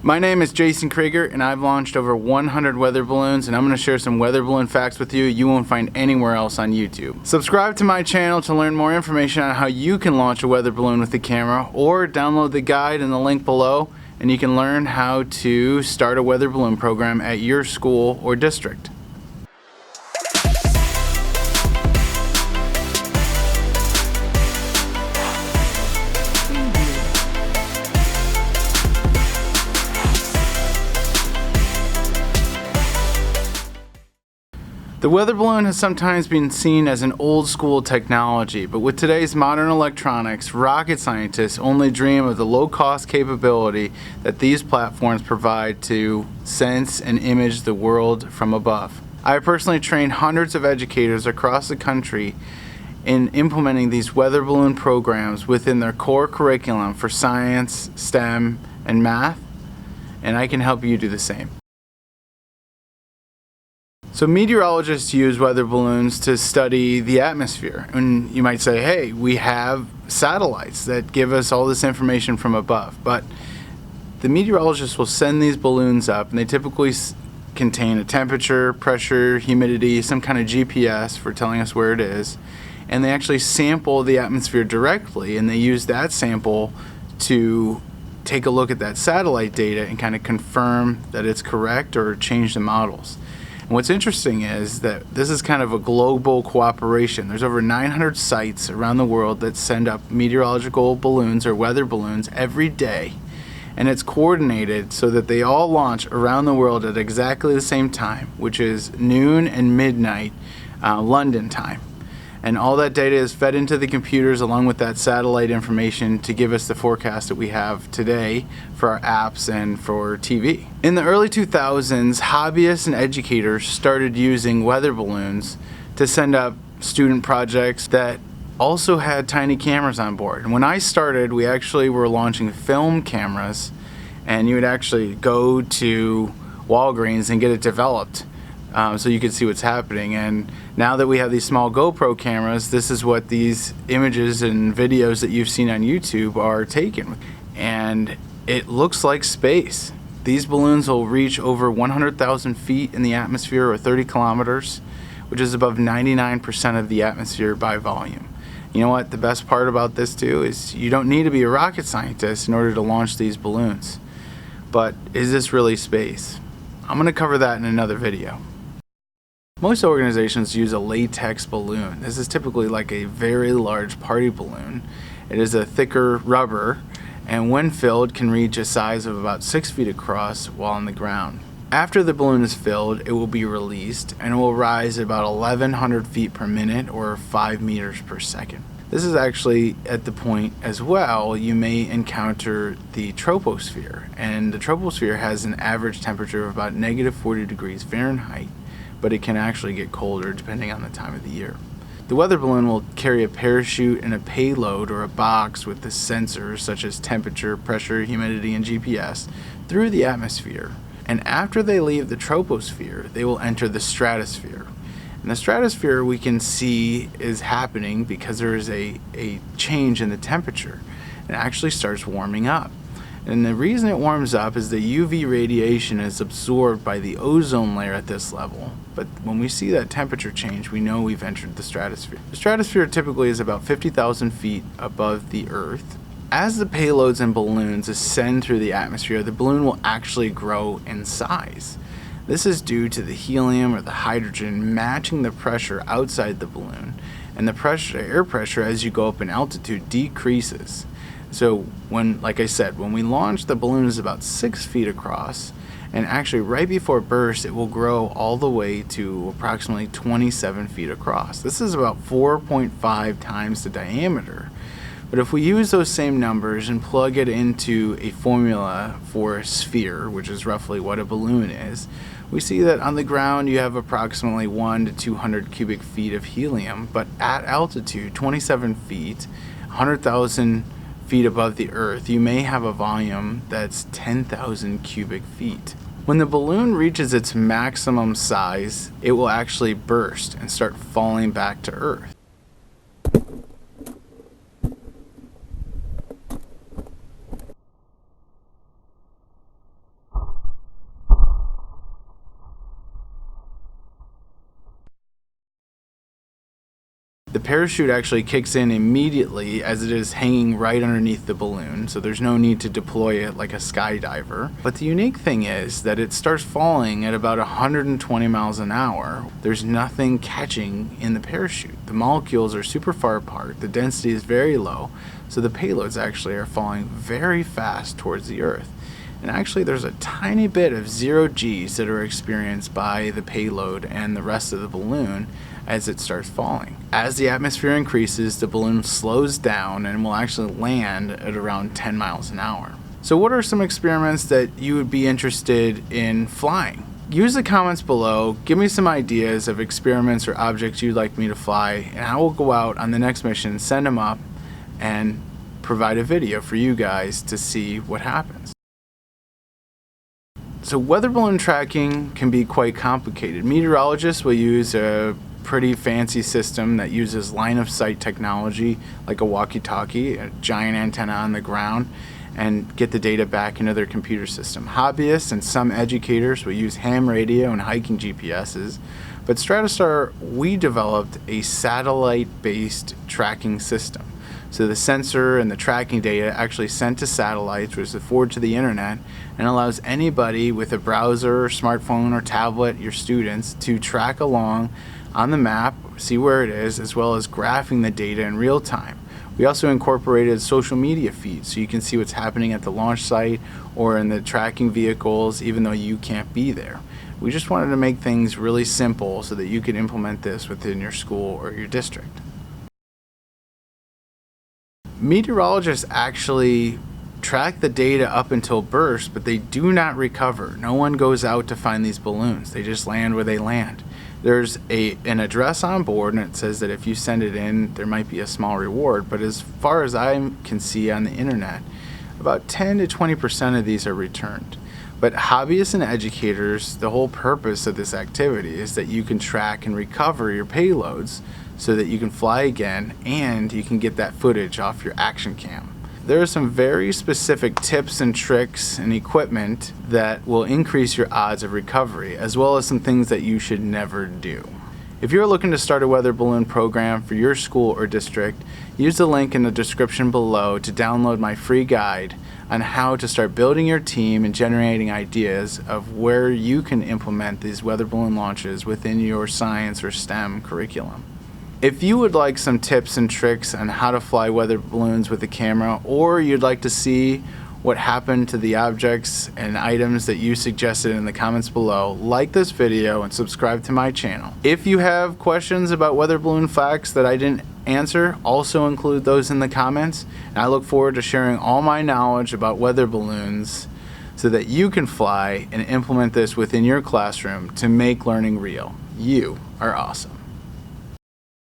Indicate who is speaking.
Speaker 1: My name is Jason Krueger, and I've launched over 100 weather balloons, and I'm going to share some weather balloon facts with you won't find anywhere else on YouTube. Subscribe to my channel to learn more information on how you can launch a weather balloon with the camera, or download the guide in the link below, and you can learn how to start a weather balloon program at your school or district. The weather balloon has sometimes been seen as an old school technology, but with today's modern electronics, rocket scientists only dream of the low-cost capability that these platforms provide to sense and image the world from above. I have personally trained hundreds of educators across the country in implementing these weather balloon programs within their core curriculum for science, STEM, and math, and I can help you do the same. So meteorologists use weather balloons to study the atmosphere. And you might say, hey, we have satellites that give us all this information from above. But the meteorologists will send these balloons up, and they typically contain a temperature, pressure, humidity, some kind of GPS for telling us where it is. And they actually sample the atmosphere directly, and they use that sample to take a look at that satellite data and kind of confirm that it's correct or change the models. What's interesting is that this is kind of a global cooperation. There's over 900 sites around the world that send up meteorological balloons or weather balloons every day, and it's coordinated so that they all launch around the world at exactly the same time, which is noon and midnight London time. And all that data is fed into the computers along with that satellite information to give us the forecast that we have today for our apps and for TV. In the early 2000s, hobbyists and educators started using weather balloons to send up student projects that also had tiny cameras on board. And when I started, we actually were launching film cameras, and you would actually go to Walgreens and get it developed. So you could see what's happening. And now that we have these small GoPro cameras, this is what these images and videos that you've seen on YouTube are taken. And it looks like space. These balloons will reach over 100,000 feet in the atmosphere, or 30 kilometers, which is above 99% of the atmosphere by volume. You know what? The best part about this too is you don't need to be a rocket scientist in order to launch these balloons. But is this really space? I'm going to cover that in another video. Most organizations use a latex balloon. This is typically like a very large party balloon. It is a thicker rubber, and when filled can reach a size of about 6 feet across while on the ground. After the balloon is filled, it will be released, and it will rise at about 1,100 feet per minute, or 5 meters per second. This is actually at the point as well you may encounter the troposphere, and the troposphere has an average temperature of about -40 degrees Fahrenheit. But it can actually get colder depending on the time of the year. The weather balloon will carry a parachute and a payload, or a box with the sensors such as temperature, pressure, humidity, and GPS through the atmosphere. And after they leave the troposphere, they will enter the stratosphere. And the stratosphere we can see is happening because there is a change in the temperature. It actually starts warming up. And the reason it warms up is the UV radiation is absorbed by the ozone layer at this level. But when we see that temperature change, we know we've entered the stratosphere. The stratosphere typically is about 50,000 feet above the Earth. As the payloads and balloons ascend through the atmosphere, the balloon will actually grow in size. This is due to the helium or the hydrogen matching the pressure outside the balloon. And the air pressure as you go up in altitude decreases. So like I said, when we launch, the balloon is about 6 feet across, and actually right before burst it will grow all the way to approximately 27 feet across. This is about 4.5 times the diameter. But if we use those same numbers and plug it into a formula for a sphere, which is roughly what a balloon is, we see that on the ground you have approximately 1 to 200 cubic feet of helium, but at altitude, 27 feet, 100,000 feet above the Earth, you may have a volume that's 10,000 cubic feet. When the balloon reaches its maximum size, it will actually burst and start falling back to Earth. The parachute actually kicks in immediately as it is hanging right underneath the balloon, so there's no need to deploy it like a skydiver. But the unique thing is that it starts falling at about 120 miles an hour. There's nothing catching in the parachute. The molecules are super far apart, the density is very low, so the payloads actually are falling very fast towards the Earth. And actually there's a tiny bit of 0 G's that are experienced by the payload and the rest of the balloon as it starts falling. As the atmosphere increases, the balloon slows down and will actually land at around 10 miles an hour. So what are some experiments that you would be interested in flying? Use the comments below, give me some ideas of experiments or objects you'd like me to fly, and I will go out on the next mission, send them up, and provide a video for you guys to see what happens. So weather balloon tracking can be quite complicated. Meteorologists will use a pretty fancy system that uses line of sight technology like a walkie-talkie, a giant antenna on the ground, and get the data back into their computer system. Hobbyists and some educators will use ham radio and hiking GPSs, but StratoStar, we developed a satellite-based tracking system. So the sensor and the tracking data actually sent to satellites, which is forwarded to the internet, and allows anybody with a browser, smartphone, or tablet, your students, to track along on the map, see where it is, as well as graphing the data in real time. We also incorporated social media feeds so you can see what's happening at the launch site or in the tracking vehicles even though you can't be there. We just wanted to make things really simple so that you could implement this within your school or your district. Meteorologists actually track the data up until burst, but they do not recover. No one goes out to find these balloons. They just land where they land. There's an address on board, and it says that if you send it in, there might be a small reward, but as far as I can see on the internet, about 10 to 20% of these are returned. But hobbyists and educators, the whole purpose of this activity is that you can track and recover your payloads so that you can fly again and you can get that footage off your action cam. There are some very specific tips and tricks and equipment that will increase your odds of recovery, as well as some things that you should never do. If you're looking to start a weather balloon program for your school or district, use the link in the description below to download my free guide on how to start building your team and generating ideas of where you can implement these weather balloon launches within your science or STEM curriculum. If you would like some tips and tricks on how to fly weather balloons with a camera, or you'd like to see what happened to the objects and items that you suggested in the comments below, like this video and subscribe to my channel. If you have questions about weather balloon facts that I didn't answer, also include those in the comments, and I look forward to sharing all my knowledge about weather balloons so that you can fly and implement this within your classroom to make learning real. You are awesome.